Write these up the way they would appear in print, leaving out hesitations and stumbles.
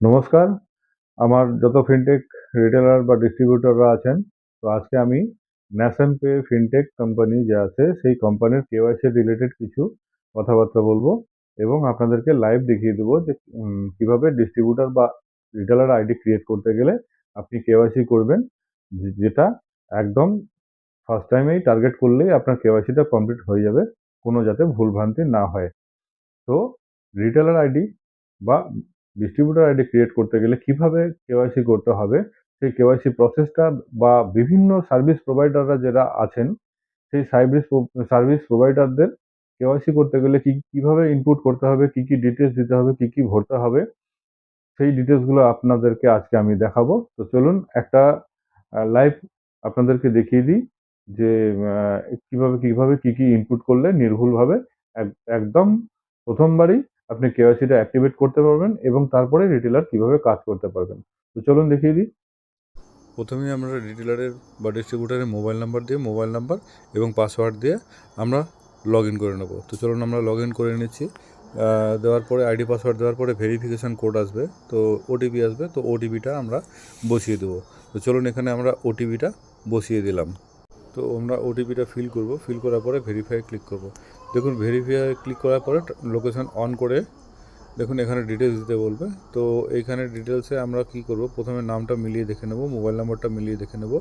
নমস্কার, আমার যত ফিনটেক রিটেলার বা ডিস্ট্রিবিউটররা আছেন, তো আজকে আমি ন্যাসেমপে ফিনটেক কোম্পানি যে আছে, সেই কোম্পানির কেওয়াইসি রিলেটেড কিছু কথাবার্তা বলবো এবং আপনাদেরকে লাইভ দেখিয়ে দেবো যে কিভাবে ডিস্ট্রিবিউটর বা রিটেলার আইডি ক্রিয়েট করতে গেলে আপনি কেওয়াইসি করবেন, যেটা একদম ফার্স্ট টাইমেই টার্গেট করলেই আপনার কেওয়াইসিটা কমপ্লিট হয়ে যাবে, কোনো যাতে ভুলভ্রান্তি না হয়। তো রিটেলার আইডি বা ডিস্ট্রিবিউটর আইডি ক্রিয়েট করতে গেলে কিভাবে কেওয়াইসি করতে হবে, সেই কেওয়াইসি প্রসেসটা বা বিভিন্ন সার্ভিস প্রোভাইডাররা যারা আছেন, সেই সার্ভিস প্রোভাইডারদের কেওয়াইসি করতে গেলে কিভাবে ইনপুট করতে হবে, কি ডিটেলস দিতে হবে, কি ভরতে হবে, সেই ডিটেলসগুলো আপনাদেরকে আজকে আমি দেখাবো। তো চলুন একটা লাইভ আপনাদেরকে দেখিয়ে দিই যে কিভাবে কি ইনপুট করলে নির্ভুলভাবে একদম প্রথমবারই আপনি কেওয়াইসিটা অ্যাক্টিভেট করতে পারবেন এবং তারপরে রিটেলার কিভাবে কাজ করতে পারবেন। তো চলুন দেখিয়ে দিই। প্রথমেই আমরা রিটেলারের বা ডিস্ট্রিবিউটারের মোবাইল নাম্বার এবং পাসওয়ার্ড দিয়ে আমরা লগ ইন করে নেব। তো চলুন আমরা লগ ইন করে নিচ্ছি। দেওয়ার পরে আইডি পাসওয়ার্ড দেওয়ার পরে ভেরিফিকেশান কোড আসবে, তো ওটিপি আসবে, তো ওটিপিটা আমরা বসিয়ে দেবো। তো চলুন এখানে আমরা ওটিপিটা বসিয়ে দিলাম। তো আমরা ওটিপিটা ফিল করার পরে ভেরিফাই ক্লিক করব। দেখুন ভেরিফাই ক্লিক করার পরে লোকেশান অন করে দেখুন এখানে ডিটেলস দিতে বলবে। তো এইখানে ডিটেলসে আমরা কি করব, প্রথমে নামটা মিলিয়ে দেখে নেব, মোবাইল নাম্বারটা মিলিয়ে দেখে নেব।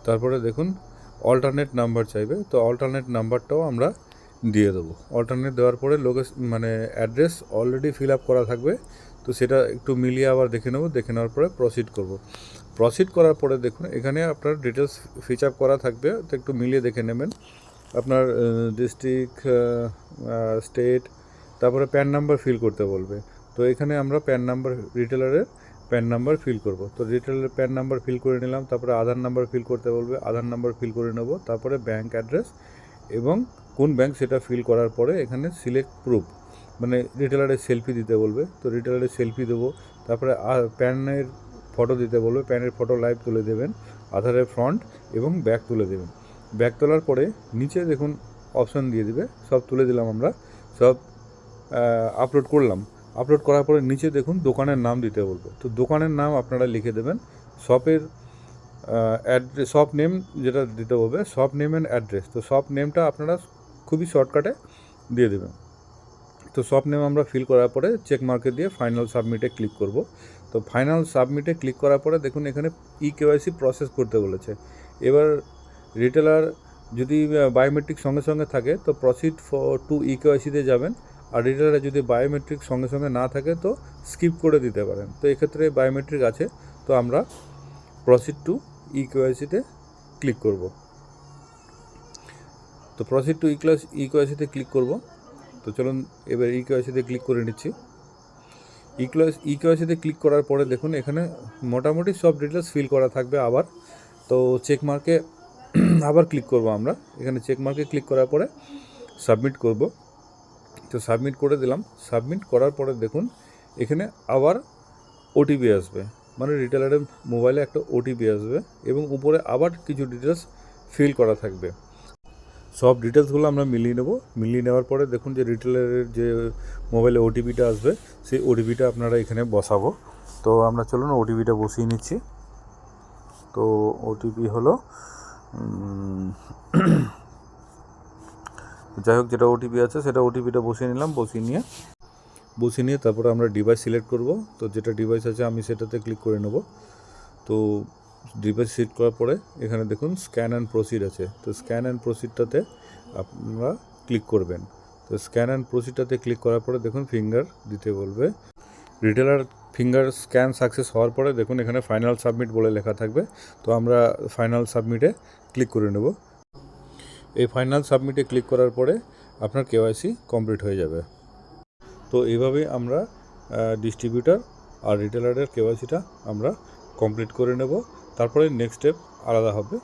তারপরে দেখুন অল্টারনেট নাম্বার চাইবে, তো অল্টারনেট নাম্বারটাও আমরা দিয়ে দেবো। অল্টারনেট দেওয়ার পরে অ্যাড্রেস অলরেডি ফিল আপ করা থাকবে, তো সেটা একটু মিলিয়ে আবার দেখে নেব। দেখে নেওয়ার পরে প্রসিড করার পরে দেখুন এখানে আপনার ডিটেলস ফিচ আপ করা থাকবে, তো একটু মিলিয়ে দেখে নেবেন। আপনার ডিস্ট্রিক্ট, স্টেট, তারপরে প্যান নাম্বার ফিল করতে বলবে। তো এখানে আমরা রিটেলারের প্যান নাম্বার ফিল করব। তো রিটেলারের প্যান নাম্বার ফিল করে নিলাম। তারপরে আধার নাম্বার ফিল করতে বলবে, আধার নাম্বার ফিল করে নেব। তারপরে ব্যাঙ্ক অ্যাড্রেস এবং কোন ব্যাঙ্ক সেটা ফিল করার পরে এখানে সিলেক্ট প্রুফ, মানে রিটেলারের সেলফি দিতে বলবে। তো রিটেলারের সেলফি দেবো। তারপরে প্যানের ফটো দিতে বলবে, প্যানের ফটো লাইভ তুলে দেবেন, আধারের ফ্রন্ট এবং ব্যাক তুলে দেবেন। ব্যাক তোলার পরে নিচে দেখুন অপশান দিয়ে দিবে, সব তুলে দিলাম আমরা, সব আপলোড করলাম। আপলোড করার পরে নিচে দেখুন দোকানের নাম দিতে বলবো। তো দোকানের নাম আপনারা লিখে দেবেন, শপের অ্যাড্রেস, শপ নেম যেটা দিতে বলবে, শপ নেম অ্যান্ড অ্যাড্রেস। তো শপ নেমটা আপনারা খুবই শর্টকাটে দিয়ে দেবেন। তো শপ নেম আমরা ফিল করার পরে চেক মার্কে দিয়ে ফাইনাল সাবমিটে ক্লিক করব। তো ফাইনাল সাবমিটে ক্লিক করার পরে দেখুন এখানে কেওয়াইসি প্রসেস করতে বলেছে। এবার রিটেলার যদি বায়োমেট্রিক সঙ্গে সঙ্গে থাকে তো প্রসিড টু কেওয়াইসিতে যাবেন, আর রিটেলারে যদি বায়োমেট্রিক সঙ্গে সঙ্গে না থাকে তো স্কিপ করে দিতে পারেন। তো এক্ষেত্রে বায়োমেট্রিক আছে, তো আমরা প্রসিড টু কেওয়াইসিতে ক্লিক করব। তো প্রসিড টু কেওয়াইসিতে ক্লিক করব। তো চলুন এবার কেওয়াইসিতে ক্লিক করে নিচ্ছি। কেওয়াইসিতে ক্লিক করার পরে দেখুন এখানে মোটামুটি সব ডিটেলস ফিল করা থাকবে আবার। তো চেক মার্কে আবার ক্লিক করব আমরা। এখানে চেক মার্কে ক্লিক করার পরে সাবমিট করব। তো সাবমিট করে দিলাম। সাবমিট করার পরে দেখুন এখানে আবার ওটিপি আসবে, মানে রিটেলারের মোবাইলে একটা ওটিপি আসবে এবং উপরে আবার কিছু ডিটেলস ফিল করা থাকবে। সব ডিটেলসগুলো আমরা মিলিয়ে নেব। মিলিয়ে নেওয়ার পরে দেখুন যে রিটেলারের যে মোবাইলে ওটিপিটা আসবে, সেই ওটিপিটা আপনারা এখানে বসাবো। তো আমরা চলুন ওটিপিটা বসিয়ে নিচ্ছি। তো ওটিপি হলো যাই হোক, যেটা ওটিপি আছে সেটা ওটিপিটা বসিয়ে নিলাম। বসিয়ে নিয়ে তারপরে আমরা ডিভাইস সিলেক্ট করব। তো যেটা ডিভাইস আছে আমি সেটাতে ক্লিক করে নেব। তো ডিভাইস সিলেক্ট করার পরে এখানে দেখুন স্ক্যান অ্যান্ড প্রসিড আছে। তো স্ক্যান অ্যান্ড প্রসিডটাতে আপনারা ক্লিক করবেন। তো স্ক্যান অ্যান্ড প্রসিডটাতে ক্লিক করার পরে দেখুন ফিঙ্গার দিতে বলবে। রিটেলার ফিঙ্গার স্ক্যান সাকসেস হওয়ার পরে দেখুন এখানে ফাইনাল সাবমিট বলে লেখা থাকবে। তো আমরা ফাইনাল সাবমিটে ক্লিক করে নেব। এই ফাইনাল সাবমিটে ক্লিক করার পরে আপনার কেওয়াইসি কমপ্লিট হয়ে যাবে। তো এইভাবেই আমরা ডিস্ট্রিবিউটার আর রিটেলারের কেওয়াইসিটা আমরা কমপ্লিট করে নেব। তারপরে নেক্সট স্টেপ আলাদা হবে।